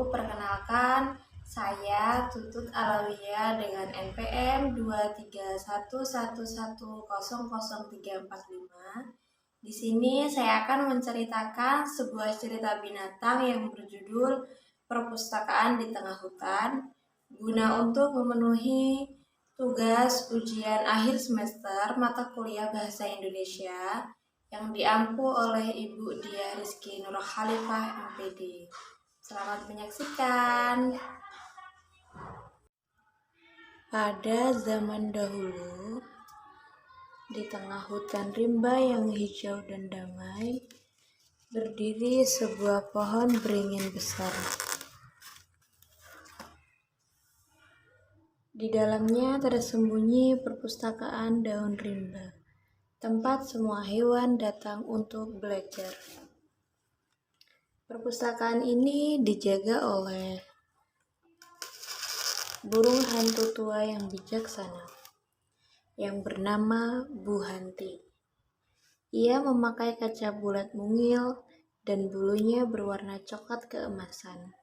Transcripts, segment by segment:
Perkenalkan, saya Tutut Alawiyah dengan NPM 23111003405. Di sini saya akan menceritakan sebuah cerita binatang yang berjudul Perpustakaan di Tengah Hutan, guna untuk memenuhi tugas ujian akhir semester mata kuliah Bahasa Indonesia yang diampu oleh Ibu Dia Rizky Nur Khalifah MPD. Selamat menyaksikan. Pada zaman dahulu, di tengah hutan rimba yang hijau dan damai, berdiri sebuah pohon beringin besar. Di dalamnya tersembunyi perpustakaan daun rimba, tempat semua hewan datang untuk belajar. Perpustakaan ini dijaga oleh burung hantu tua yang bijaksana, yang bernama Bu Hanti. Ia memakai kaca bulat mungil dan bulunya berwarna coklat keemasan.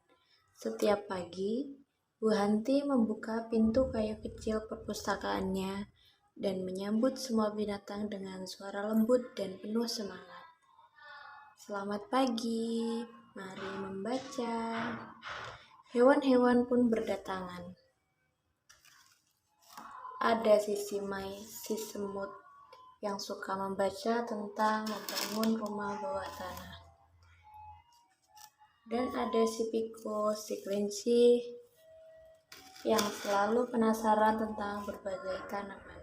Setiap pagi, Bu Hanti membuka pintu kayu kecil perpustakaannya dan menyambut semua binatang dengan suara lembut dan penuh semangat. Selamat pagi, mari membaca. Hewan-hewan pun berdatangan. Ada si Simai, si semut, yang suka membaca tentang membangun rumah bawah tanah. Dan ada si Piko, si kelinci, yang selalu penasaran tentang berbagai tanaman.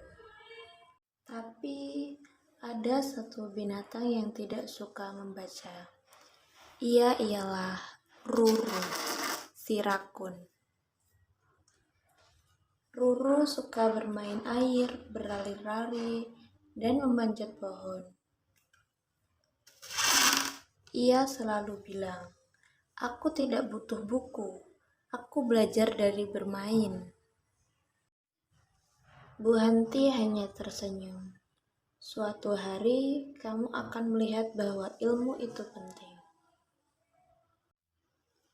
Tapi ada satu binatang yang tidak suka membaca. Ia ialah Ruru, si rakun. Ruru suka bermain air, berlari-lari, dan memanjat pohon. Ia selalu bilang, "Aku tidak butuh buku, aku belajar dari bermain." Bu Hanti hanya tersenyum. Suatu hari, kamu akan melihat bahwa ilmu itu penting.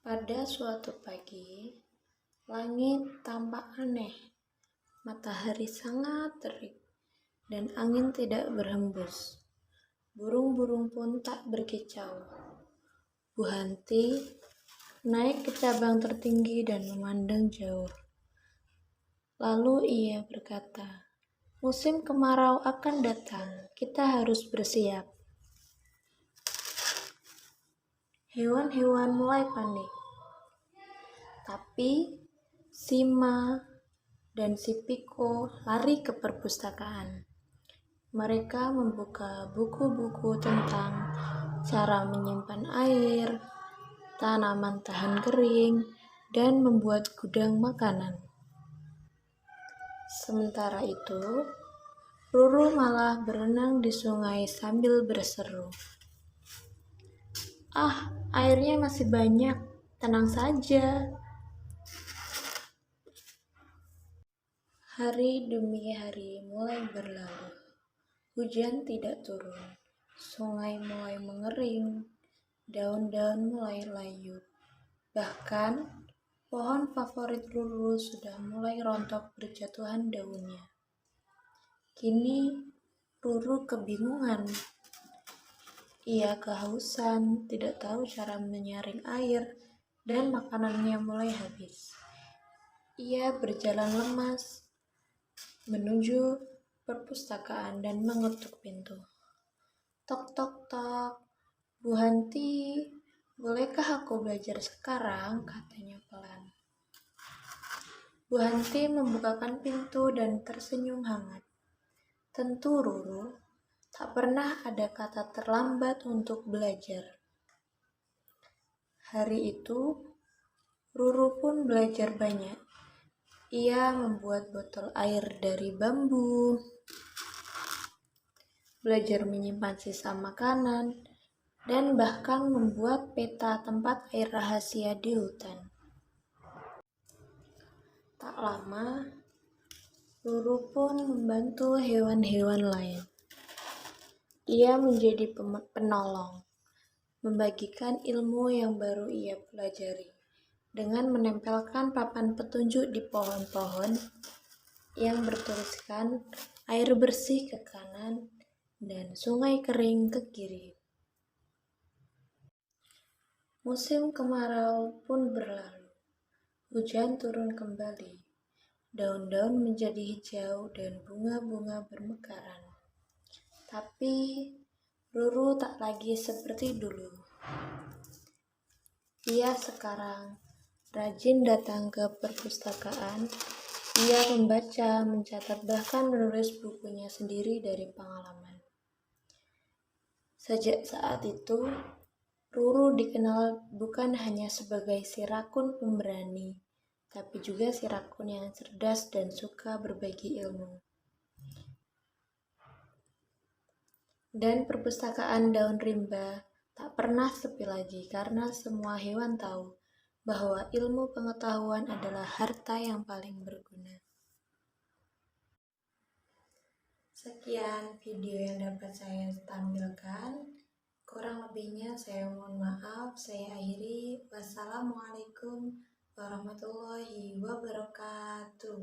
Pada suatu pagi, langit tampak aneh. Matahari sangat terik, dan angin tidak berhembus. Burung-burung pun tak berkicau. Bu Hanti naik ke cabang tertinggi dan memandang jauh. Lalu ia berkata, "Musim kemarau akan datang, kita harus bersiap." Hewan-hewan mulai panik. Tapi Sima dan si Piko lari ke perpustakaan. Mereka membuka buku-buku tentang cara menyimpan air, tanaman tahan kering, dan membuat gudang makanan. Sementara itu, Ruru malah berenang di sungai sambil berseru, "Ah, airnya masih banyak, tenang saja." Hari demi hari mulai berlalu. Hujan tidak turun, sungai mulai mengering, daun-daun mulai layu. Bahkan, pohon favorit Ruru sudah mulai rontok berjatuhan daunnya. Kini, Ruru kebingungan. Ia kehausan, tidak tahu cara menyaring air, dan makanannya mulai habis. Ia berjalan lemas menuju perpustakaan dan mengetuk pintu. "Tok, tok, tok. Bu Hanti, bolehkah aku belajar sekarang?" katanya pelan. Bu Hanti membukakan pintu dan tersenyum hangat. Tentu Ruru tak pernah ada kata terlambat untuk belajar. Hari itu, Ruru pun belajar banyak. Ia membuat botol air dari bambu, belajar menyimpan sisa makanan, dan bahkan membuat peta tempat air rahasia di hutan. Tak lama, Ruru pun membantu hewan-hewan lain. Ia menjadi penolong, membagikan ilmu yang baru ia pelajari, dengan menempelkan papan petunjuk di pohon-pohon yang bertuliskan air bersih ke kanan dan sungai kering ke kiri. Musim kemarau pun berlalu. Hujan turun kembali. Daun-daun menjadi hijau dan bunga-bunga bermekaran. Tapi Ruru tak lagi seperti dulu. Ia sekarang rajin datang ke perpustakaan. Ia membaca, mencatat, bahkan menulis bukunya sendiri dari pengalaman. Sejak saat itu, Ruru dikenal bukan hanya sebagai si rakun pemberani, tapi juga si rakun yang cerdas dan suka berbagi ilmu. Dan perpustakaan Daun Rimba tak pernah sepi lagi karena semua hewan tahu bahwa ilmu pengetahuan adalah harta yang paling berguna. Sekian video yang dapat saya tampilkan. Kurang lebihnya saya mohon maaf. Saya akhiri. Wassalamualaikum warahmatullahi wabarakatuh.